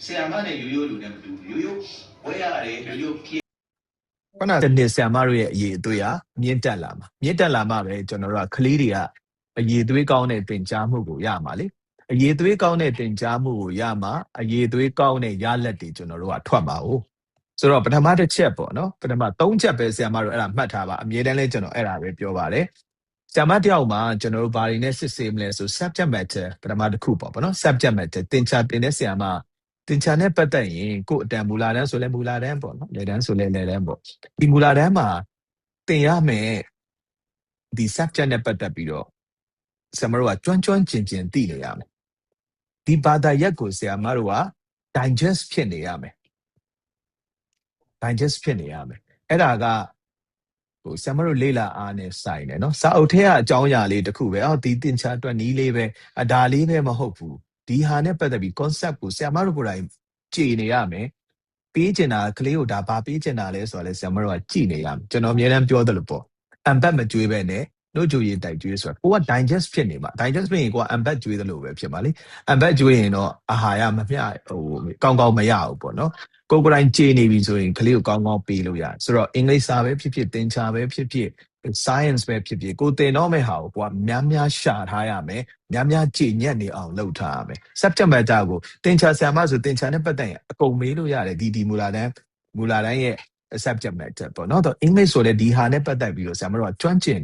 Siamane yo lunem do yo where are yo P ခုနတနေ့ဆရာမတို့ရဲ့အရေးအသွေးကမြင့်တက်လာမှာမြင့်တက်လာမှာပဲကျွန်တော်တို့ကကလေးတွေကအရေးသွေးကောင်းတဲ့တင် जा မှုကိုရမှာလေအရေးသွေးကောင်းတဲ့တင် जा မှုကိုရမှာအရေးသွေးကောင်းတဲ့ရလက်တွေကျွန်တော်တို့ကထွက်ပါဦးဆိုတော့ပထမတစ်ချက်ပေါ့နော်ပထမ3ချက်ပဲဆရာမတို့အဲ့ဒါမှတ်ထားပါအမြဲတမ်းလဲကျွန်တော်အဲ့ဒါပဲပြောပါတယ်ဆရာမတယောက်မှာကျွန်တော်တို့ဘာတွေနဲ့စစ်ဆေးမလဲဆို subject matter ပထမတစ်ခုပေါ့နော် subject matter တင် जा တင်တဲ့ဆရာမတင် जा နဲ့ပတ်သက်ရင်ကိုယ်အတန်မူလာတန်းဆိုလဲမူလာတန်းပေါ့နော်လေတန်းဆိုလဲလေတန်းပေါ့ဒီမူလာတန်းမှာတင်ရမယ်ဒီ subject နဲ့ပတ်သက်ပြီးတော့ဆရာမတို့ကကျွမ်းကျင်သိနေရမယ်ဒီဘာသာရပ်ကိုဆရာမတို့က digest ဖြစ်နေရမယ် digest ဖြစ်နေရမယ်အဲ့ဒါကဟိုဆရာမတို့လေ့လာအားနဲ့ဆိုင်တယ်နော်စာအုပ်ထဲကအကြောင်းအရာလေးတစ်ခုပဲဒီတင် जा အတွက်နီးလေးပဲဒါလေးပဲမဟုတ်ဘူးဒီဟာနဲ့ပတ်သက်ပြီး concept ကိုဆရာမတို့ကိုယ်တိုင်ကြည်နေရမယ်ပေးချင်တာကလေးကိုဒါဘာပေးချင်တာလဲဆိုတော့လဲဆရာမတို့ကကြည်နေရမယ်ကျွန်တော်အများအားပြောတယ်လို့ပေါ့အမ်ဘတ်မကျွေးပဲနဲ့နှုတ်ကြွေးတိုက်ကျွေးဆိုတာကိုက digest ဖြစ်နေမှာ digest ဖြစ်ရင်ကိုကအမ်ဘတ်ကျွေးတယ်လို့ပဲဖြစ်ပါလေအမ်ဘတ်ကျွေးရင်တော့အာဟာရမမျှဟိုကောင်းမရဘူးပေါ့နော်ကိုယ်ကိုယ်တိုင်ကြေနေပြီဆိုရင်ကလေးကိုကောင်းပေးလို့ရတယ်ဆိုတော့အင်္ဂလိပ်စာပဲဖြစ်ဖြစ်သင်္ချာပဲဖြစ်ဖြစ် science ပဲဖြစ်ဖြစ်ကိုသင်တော့မဲ့ဟာကိုများရှာထားရမယ်များကြည်ညက်နေအောင်လုပ်ထားရမယ် subject matter ကိုသင်္ချာဆရာမဆိုသင်္ချာနဲ့ပတ်သက်ရင်အကုန်မေးလို့ရတယ်ဒီမူလာတန်းရဲ့ subject matter ပေါ့နော်တော့အင်္ဂလိပ်ဆိုလည်းဒီဟာနဲ့ပတ်သက်ပြီးတော့ဆရာမတို့ကကျွမ်းကျင်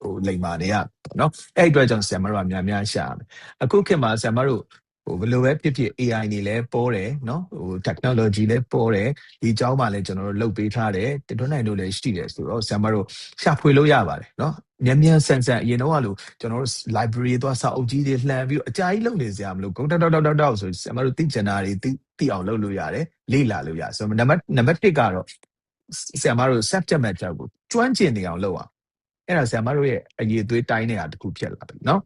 ဟိုလိမ္မာနေရပေါ့နော်အဲ့အတွက်ကြောင့်ဆရာမတို့ကများရှာရမယ်အခုခေတ်မှာဆရာမတို့ဟိုဘယ်လိုပဲဖြစ်ဖြစ် AI နေလဲပေါ်တယ်နော်ဟို technology လဲပေါ်တယ်ဒီအကြောင်းမှလည်းကျွန်တော်တို့လုပ်ပေးထားတယ်တွန်းနိုင်တို့လည်းရှိတယ်ဆိုတော့ဆရာမတို့ရှာဖွေလို့ရပါတယ်နော်မြန်ဆန်အရင်တော့လို့ကျွန်တော်တို့ library သွားစာအုပ်ကြီးတွေလှန်ပြီးအကြာကြီးလုပ်နေစရာမလိုဂုတ်တောက်ဆိုဆရာမတို့သိချင်တာတွေသိအောင်လုပ်လို့ရတယ်လေ့လာလို့ရဆိုတော့နံပါတ်1ကတော့ဆရာမတို့ subject matter ကိုကျွမ်းကျင်နေအောင်လုပ်အောင်အဲ့ဒါဆရာမတို့ရဲ့အရေးသွေးတိုင်းနေတာတခုဖြစ်လာပြီနော်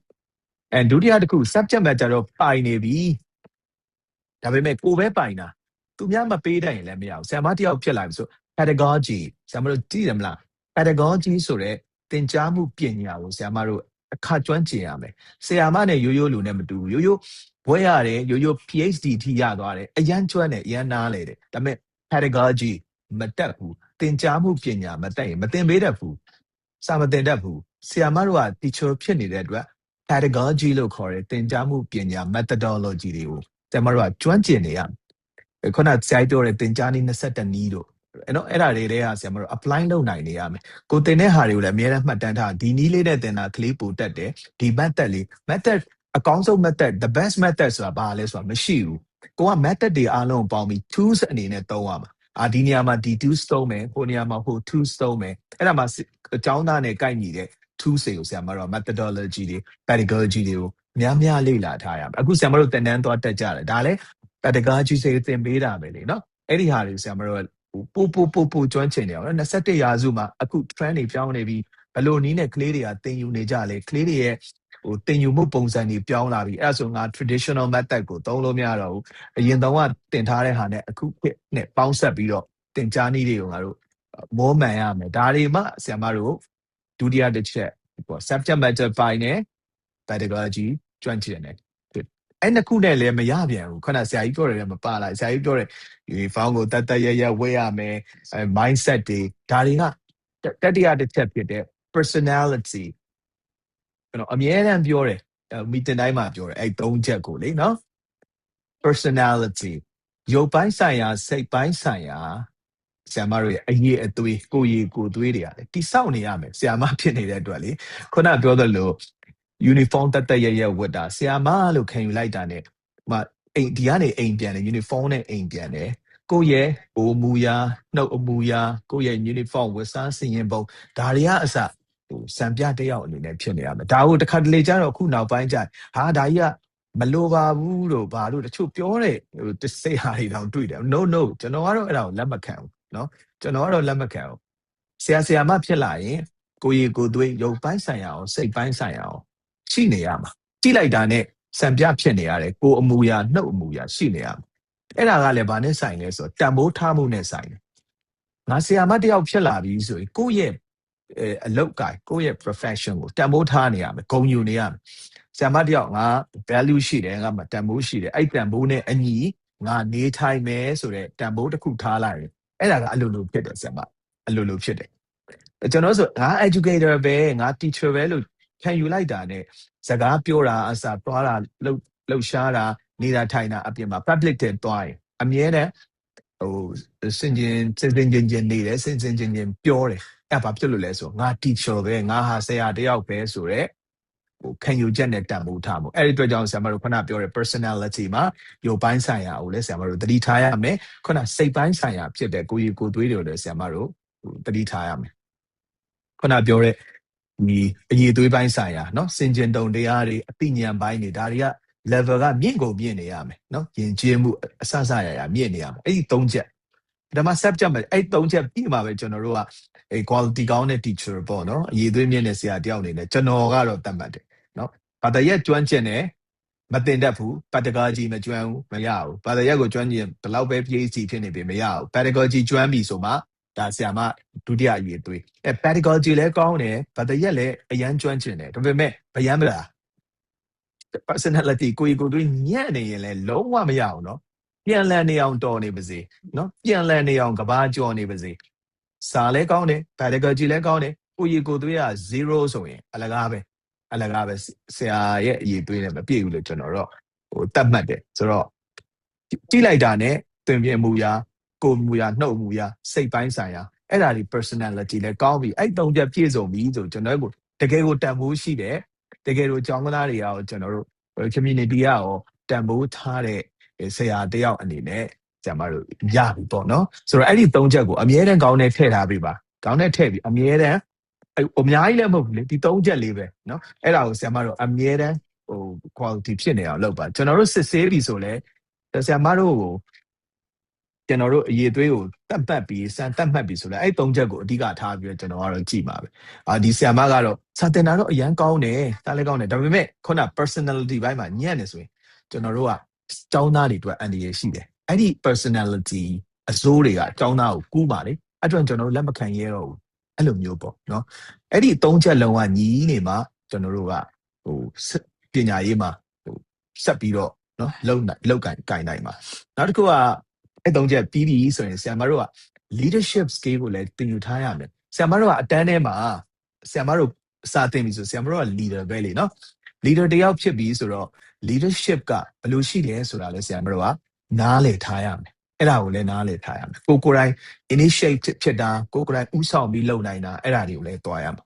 ဒုတိယတစ်ခု subject matter တော့ပိုင်နေပြီဒါပေမဲ့ကိုပဲပိုင်တာသူများမပေးတတ်ရင်လည်းမရဘူးဆရာမတယောက်ဖြစ်လာပြီဆို pedagogy ဆရာမတို့ကြည့်တယ်မလား pedagogy ဆိုတဲ့သင်ကြားမှုပညာကိုဆရာမတို့အခါကျွမ်းကျင်ရမယ်ဆရာမနဲ့ရိုးလူနဲ့မတူဘူးရိုးဘွဲရတယ်ရိုး PhD ထိရသွားတယ်အရန်ကျွမ်းတယ်အရန်နားလေတယ်ဒါပေမဲ့ pedagogy မတက်ဘူးသင်ကြားမှုပညာမတက်ရင်မသင်ပေးတတ်ဘူးစာမသင်တတ်ဘူးဆရာမတို့က teacher ဖြစ်နေတဲ့အတွက် pedagogy လို့ခေါ်တဲ့သင်ကြားမှုပညာ methodology တွေကိုဆရာမတို့ကကျွမ်းကျင်နေရခုနဆရာပြောတဲ့သင်ကြားနည်း22နည်းတို့နော်အဲ့ဒါတွေကဆရာမတို့ apply လုပ်နိုင်နေရမယ်ကိုသင်တဲ့ဟာတွေကိုလည်းအများနဲ့မှတ်တမ်းထားဒီနည်းလေးနဲ့သင်တာကလေးပိုတက်တယ်ဒီ method လေး method အကောင်းဆုံး method the best method ဆိုတာဘာလဲဆိုတာမရှိဘူးကိုက method တွေအားလုံးပေါင်းပြီး tools အနေနဲ့သုံးရမှာဒီနေရာမှာဒီ tools သုံးမယ်ဟိုနေရာမှာဟို tools သုံးမယ်အဲ့ဒါမှအကြောင်းသားနဲ့ကိုက်ညီတဲ့ tools တွေကိုဆရာမတို့ methodology တွေ pedagogy တွေကိုများလေ့လာထားရမယ်အခုဆရာမတို့သင်တန်းသွားတက်ကြတယ်ဒါလည်း pedagogy တွေသင်ပေးတာပဲလေနော်အဲ့ဒီဟာတွေဆရာမတို့ပိုကျွမ်းကျင်နေအောင်နော်21ရာစုမှာအခု trend တွေပြောင်းနေပြီဘယ်လိုနည်းနဲ့ကလေးတွေကသင်ယူနေကြလဲကလေးတွေရဲ့ဟိုသင်ယူမှုပုံစံတွေပြောင်းလာပြီအဲ့ဒါဆိုငါ traditional method ကိုသုံးလို့မရတော့ဘူးအရင်တော့ကသင်ထားတဲ့ဟာနဲ့အခုနဲ့ပေါင်းဆက်ပြီးတော့သင်ကြားနည်းတွေကိုငါတို့မောမှန်ရမယ်ဒါတွေမှဆရာမတို့ဒုတိယတစ်ချက်ပေါ့ subject matter ပိုင်းနဲ့ pedagogy ကျွမ်းကျင်တယ်အဲ့နှစ်ခုနဲ့လည်းမရပြန်ဘူးခဏဆရာကြီးပြောတယ်မပါလိုက်ဆရာကြီးပြောတယ်ဒီဖောင်းကိုတတ်ရဝဲရမယ် mindset တွေဒါတွေကတတိယတစ်ချက်ဖြစ်တဲ့ personality ကျွန်တော်အမြဲတမ်းပြောတယ်မီတင်တိုင်းမှာပြောတယ်အဲ့၃ချက်ကိုလေနော် personality ရုပ်ပိုင်းဆိုင်ရာစိတ်ပိုင်းဆိုင်ရာဆရာမတို့ရဲ့အရေးအသွေးကိုရည်ကိုသွေးတွေရတယ်တိဆောက်နေရမယ်ဆရာမဖြစ်နေတဲ့အတွက်လေခုနပြောသလိုuniform တရဝတ်တာဆရာမလို့ခံယူလိုက်တာ ਨੇ အိမ်ဒီကနေအိမ်ပြန်တယ် uniform နဲ့အိမ်ပြန်တယ်ကိုရဲ့အိုမူရာနှုတ်အမူရာကိုရဲ့ uniform ဝတ်စားစင်ရင်ပုံဒါတွေကအစစံပြတယောက်အနေနဲ့ဖြစ်နေရမယ်ဒါကိုတစ်ခါတလေကျတော့အခုနောက်ပိုင်းကျဟာဒါကြီးကမလိုပါဘူးလို့ဘာလို့တချို့ပြောတဲ့ဟိုစိတ်ဟာတွေတောင်တွေ့တယ် no ကျွန်တော်ကတော့အဲ့ဒါကိုလက်မခံဘူးเนาะကျွန်တော်ကတော့လက်မခံဘူးဆရာမဖြစ်လာရင်ကိုရီကိုသွေးရုပ်ပိုင်းဆိုင်ရာအောင်စိတ်ပိုင်းဆိုင်ရာအောင်ရှိနေရမှာကြည့်လိုက်တာနဲ့စံပြဖြစ်နေရတယ်ကိုအမူအရာနှုတ်အမူအရာရှိနေရမှာအဲ့ဒါကလည်းဘာနဲ့ဆိုင်လဲဆိုတော့တန်ဖိုးထားမှုနဲ့ဆိုင်တယ်ငါဆရာမတယောက်ဖြစ်လာပြီဆိုရင်ကိုယ့်ရဲ့အလုပ်ကိုင်ကိုယ့်ရဲ့ profession ကိုတန်ဖိုးထားနေရမယ်ဂုဏ်ယူနေရမယ်ဆရာမတယောက်ငါ value ရှိတယ်ငါမှာတန်ဖိုးရှိတယ်အဲ့တန်ဖိုးနဲ့အညီ ငါနေထိုင်မယ်ဆိုတဲ့တန်ဖိုးတစ်ခုထားလိုက်ရင်အဲ့ဒါကအလိုလိုဖြစ်တယ်ဆရာမအလိုလိုဖြစ်တယ်ကျွန်တော်ဆိုငါ educator ပဲငါ teacher ပဲလို့ခံယူလိုက်တာနဲ့စကားပြောတာအစားတွားတာလှုပ်ရှားတာနေတာထိုင်တာအပြင်မှာ public တဲ့တွားရင်အမြဲတမ်းဟိုစင်ချင်းနေတယ်စင်ချင်းပြောတယ်အဲ့ဘာဖြစ်လို့လဲဆိုငါ teacher ပဲငါဟာဆရာတယောက်ပဲဆိုတော့ခံယူချက်နဲ့တန်ဖိုးထားမှုအဲ့ဒီအတွက်ကြောင့်ဆရာမတို့ခုနပြောတဲ့ personality မှာရုပ်ပိုင်းဆိုင်ရာကိုလည်းဆရာမတို့သတိထားရမယ်ခုနစိတ်ပိုင်းဆိုင်ရာဖြစ်တဲ့ကိုယ်ရည်ကိုယ်သွေးတွေလည်းဆရာမတို့သတိထားရမယ်ခုနပြောတဲ့ဒီအရေးသွေးပိုင်းဆိုင်ရာเนาะစင်ကျင်တုံတရားတွေအသိဉာဏ်ပိုင်းတွေဒါတွေက level ကမြင့်ကုန်မြင့်နေရမယ်เนาะယဉ်ကျေးမှုအဆဆရမြင့်နေရမယ်အဲ့ဒီ၃ချက်ဒါမှ subject မှာအဲ့၃ချက်ပြီးမှပဲကျွန်တော်တို့ကquality ကောင်းတဲ့ teacher ပေါ့เนาะအရေးသွေးမြင့်တဲ့ဆရာတယောက်အနေနဲ့ကျွန်တော်ကတော့တတ်မှတ်တယ်เนาะဘာတရက်ကျွမ်းကျင်တယ်မတင်တတ်ဘူး pedagogy မကျွမ်းဘူးမရဘူးဘာတရက်ကိုကျွမ်းကျင်ဘယ်လောက်ပဲ PhD ဖြစ်နေပြီမရဘူး pedagogy ကျွမ်းပြီဆိုမှဒါဆရာမဒုတိယအရေးသွေးpedagogy လည်းကောင်းတယ်ဘာတရက်လည်းအရန်ကျွမ်းကျင်တယ်ဒါပေမဲ့ဗျမ်းမလား personality ကိုယ်သွေးညံ့နေရင်လည်းလုံးဝမရအောင်เนาะပြန်လည်နေအောင်တော်နေပါစေเนาะပြန်လည်နေအောင်ကဘာကြော်နေပါစေစာလည်းကောင်းတယ် pedagogy လည်းကောင်းတယ်ကိုယ်သွေးက0ဆိုရင်အလကားပဲဆရာရဲ့အရေးသွေးနဲ့မပြည့်ဘူးလို့ကျွန်တော်တော့တတ်မှတ်တယ်ဆိုတော့ကြည့်လိုက်တာနဲ့တွင်ပြမှုရာကိုယ်မူရာနှုတ်မူရာစိတ်ပိုင်းဆိုင်ရာအဲ့ဒါဒီ personality လည်းကောင်းပြီအဲ့၃ချက်ပြည့်စုံပြီဆိုကျွန်တော်တို့တကယ်ကိုတန်ဖိုးရှိတယ်တကယ်ကိုကျောင်းသားတွေရောကျွန်တော်တို့ community ကရောတန်ဖိုးထားတဲ့ဆရာတယောက်အနေနဲ့ဆရာမတို့ရပြီပေါ့နော်ဆိုတော့အဲ့ဒီ၃ချက်ကိုအမြဲတမ်းကောင်းတဲ့ထည့်ထားပေးပါကောင်းတဲ့ထည့်ပြီးအမြဲတမ်းအများကြီးလည်းမဟုတ်ဘူးလေဒီ၃ချက်လေးပဲเนาะအဲ့ဒါကိုဆရာမတို့အမြဲတမ်းquality ဖြစ်နေအောင်လုပ်ပါကျွန်တော်တို့စစ်ဆေးပြီဆိုလဲဆရာမတို့ကိုကျွန်တော်တို့အရေးသွေးကိုတတ်မှတ်ပြီးစံတတ်မှတ်ပြီးဆိုလဲအဲ့၃ချက်ကိုအဓိကထားပြီးတော့ကျွန်တော်ကတော့ကြည့်ပါပဲဒီဆရာမကတော့စာတင်တာတော့အရန်ကောင်းတယ်တားလည်းကောင်းတယ်ဒါပေမဲ့ခုန personality ဘိုင်းမှာညံ့နေဆိုရင်ကျွန်တော်တို့ကကျောင်းသားတွေအတွက်အန္တရာယ်ရှိတယ်အဲ့ဒီ personality အစိုးတွေကကျောင်းသားကိုကူးပါလေအဲ့အတွက်ကျွန်တော်တို့လက်မခံရဲတော့ဘူးအဲ့လိုမျိုးပေါ့เนาะအဲ့ဒီ၃ချက်လုံးကညီးနေမှာကျွန်တော်တို့ကပညာရေးမှာဆက်ပြီးတော့เนาะလောက်ကင်နိုင်မှာနောက်တစ်ခုကအဲ့၃ချက်ပြီးပြီဆိုရင်ဆရာမတို့က leadership skill ကိုလည်းသင်ယူထားရမယ်ဆရာမတို့ကအတန်းထဲမှာဆရာမတို့စာသင်ပြီဆိုဆရာမတို့က leader ပဲလေเนาะ leader တယောက်ဖြစ်ပြီဆိုတော့ leadership ကဘယ်လိုရှိလဲဆိုတာလည်းဆရာမတို့ကနားလည်ထားရမယ်အဲ့ဒါကိုလည်းနားလည်ထားရမယ်ကိုယ်တိုင် initiative ဖြစ်တာကိုယ်တိုင်ဥဆောင်ပြီးလုပ်နိုင်တာအဲ့ဒါတွေကိုလည်းတွားရမှာ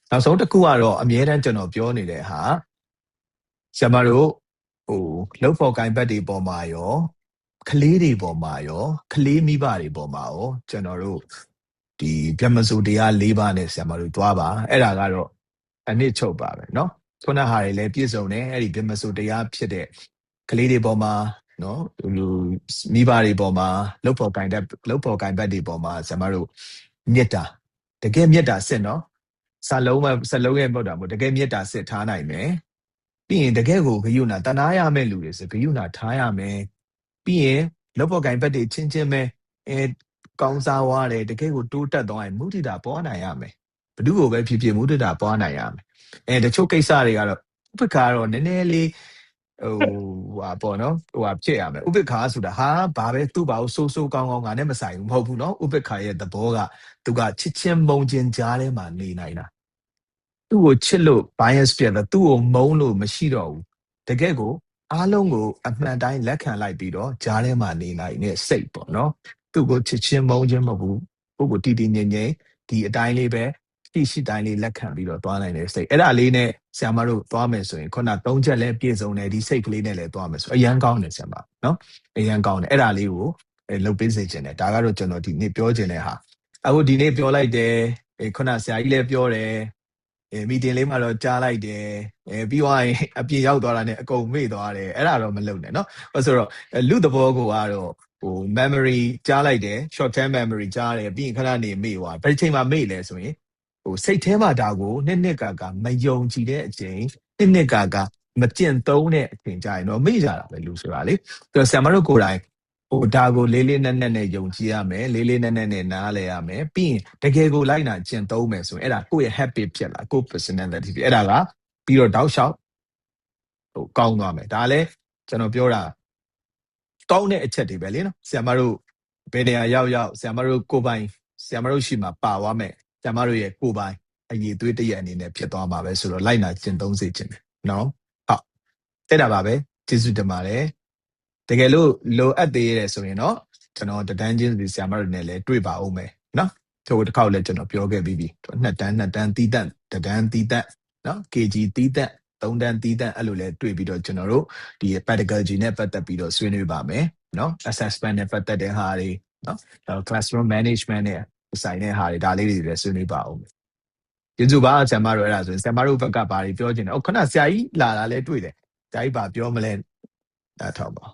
နောက်ဆုံးတစ်ခုကတော့အမြဲတမ်းကျွန်တော်ပြောနေတဲ့ဟာဆရာမတို့လုပ်ဖို့ကိုင်ဘက်တွေပေါ်မှာရောကလေးတွေပေါ်မှာရောကလေးမိဘတွေပေါ်မှာရောကျွန်တော်တို့ဒီဗျမစိုးတရား၄ပါးနဲ့ဆရာမတို့တွားပါအဲ့ဒါကတော့အနည်းချုပ်ပါပဲเนาะခုနဟာတွေလည်းပြည့်စုံတယ်အဲ့ဒီဗျမစိုးတရားဖြစ်တဲ့ကလေးတွေပေါ်မှာနော်မိဘတွေပေါ်မှာလုပ်ဖို့ကိုင်ဘက်တွေပေါ်မှာဆရာမတို့မေတ္တာတကယ်မေတ္တာစစ်နော်စာလုံးရဲ့မေတ္တာမို့တကယ်မေတ္တာစစ်ထားနိုင်မယ်ပြီးရင်တကယ်ကိုဂရုဏာတနာရမယ့်လူတွေဆိုဂရုဏာထားရမယ်ပြီးရင်လုပ်ဖို့ကိုင်ဘက်တွေချင်းပဲကောင်းစားွားတယ်တကယ်ကိုတိုးတက်သွားရင်မုဒိတာပွားနိုင်ရမယ်ဘ누구ကိုပဲဖြစ်မုဒိတာပွားနိုင်ရမယ်တချို့ကိစ္စတွေကတော့ဥပ္ပခါတော့နည်းနည်းလေးပေါ့နော်ဖြစ်ရမယ်ဥပ္ပခါဆိုတာဟာဘာပဲသူ့ဘာလို့ဆိုးကောင်းငါနဲ့မဆိုင်ဘူးမဟုတ်ဘူးနော်ဥပ္ပခါရဲ့သဘောကသူကချစ်ချင်းမုန်းချင်းကြားထဲမှာနေနိုင်တာသူ့ကိုချစ်လို့ bias ပြတ်တယ်သူ့ကိုမုန်းလို့မရှိတော့ဘူးတကယ်ကိုအားလုံးကိုအမှန်တိုင်းလက်ခံလိုက်ပြီးတော့ကြားထဲမှာနေနိုင်တဲ့စိတ်ပေါ့နော်သူ့ကိုချစ်ချင်းမုန်းချင်းမဟုတ်ဘူးပုဂ္ဂိုလ်တည်ငြိမ်ဒီအတိုင်းလေးပဲရှိတိုင်းလေးလက်ခံပြီးတော့သွားနိုင်တဲ့စိတ်အဲ့ဒါလေးနဲ့ဆရာမတို့သွားမယ်ဆိုရင်ခုန၃ချက်လည်းပြည့်စုံတယ်ဒီစိတ်ကလေးနဲ့လည်းသွားမယ်ဆိုအရန်ကောင်းတယ်ဆရာမနော်အရန်ကောင်းတယ်အဲ့ဒါလေးကိုလုပ်ပေးစေချင်တယ်ဒါကတော့ကျွန်တော်ဒီနေ့ပြောချင်တဲ့ဟာအခုဒီနေ့ပြောလိုက်တယ်ခုနဆရာကြီးလည်းပြောတယ်မီတင်လေးမှာတော့ကြားလိုက်တယ်ပြီးသွားရင်အပြင်ရောက်သွားတာနဲ့အကုန်မေ့သွားတယ်အဲ့ဒါတော့မလုပ်နဲ့နော်ဆိုတော့လူသဘောကိုကတော့memory ကြားလိုက်တယ် short term memory ကြားတယ်ပြီးရင်ခဏနေမေ့သွားဘယ်ချိန်မှာမေ့လဲဆိုရင်စိတ်ထဲမှာဒါကိုနှစ်ကာမယုံကြည်တဲ့အချိန်နှစ်ကာမကျင့်သုံးတဲ့အချိန်ကြရင်တော့မေ့ကြတာပဲလူဆိုတာလေဆိုတော့ဆရာမတို့ကိုယ်တိုင်ဒါကိုလေးနက်နဲ့ယုံကြည်ရမယ်လေးနက်နဲ့နားလည်ရမယ်ပြီးရင်တကယ်ကိုလိုက်နာကျင့်သုံးမယ်ဆိုရင်အဲ့ဒါကိုယ့်ရဲ့ habit ဖြစ်လာကိုယ့် personality ဖြစ်အဲ့ဒါကပြီးတော့တောက်လျှောက်ကောင်းသွားမယ်ဒါလည်းကျွန်တော်ပြောတာ ကောင်းတဲ့အချက်တွေပဲလေနော်ဆရာမတို့ဘယ်နေရာရောက်ဆရာမတို့ကိုပိုင်ဆရာမတို့ရှိမှာပါသွားမယ်ဆရာမတို့ရဲ့ကိုပိုင်အရေးသွေးတရက်အနေနဲ့ဖြစ်သွားမှာပဲဆိုတော့လိုက်နာကျင့်သုံးစေခြင်းတယ်နော်ဟုတ်တဲ့တာပါပဲကျေးဇူးတင်ပါတယ်တကယ်လို့လိုအပ်သေးရဆိုရင်တော့ကျွန်တော်တန်းချင်းစီဆရာမတို့နဲ့လည်းတွေ့ပါဦးမယ်နော်ထိုတစ်ခေါက်လည်းကျွန်တော်ပြောခဲ့ပြီးပြီ2တန်းတီးတန့်တန်းတီးတန့်နော် KG တီးတန့်3တန်းတီးတန့်အဲ့လိုလဲတွေ့ပြီးတော့ကျွန်တော်တို့ဒီ pedagogy နဲ့ပတ်သက်ပြီးတော့ဆွေးနွေးပါမယ်နော် assessment နဲ့ပတ်သက်တဲ့ဟာတွေနော် classroom management နဲ့ဆိုင်တဲ့ဟာတွေဒါလေးတွေလည်းဆွေးနွေးပါအောင်ကျေးဇူးပါဆရာမတို့အဲ့ဒါဆိုရင်ဆရာမတို့ဘက်ကဘာတွေပြောချင်လဲခုနဆရာကြီးလာတာလဲတွေ့တယ်ဆရာကြီးဘာပြောမလဲဒါထောက်ပါ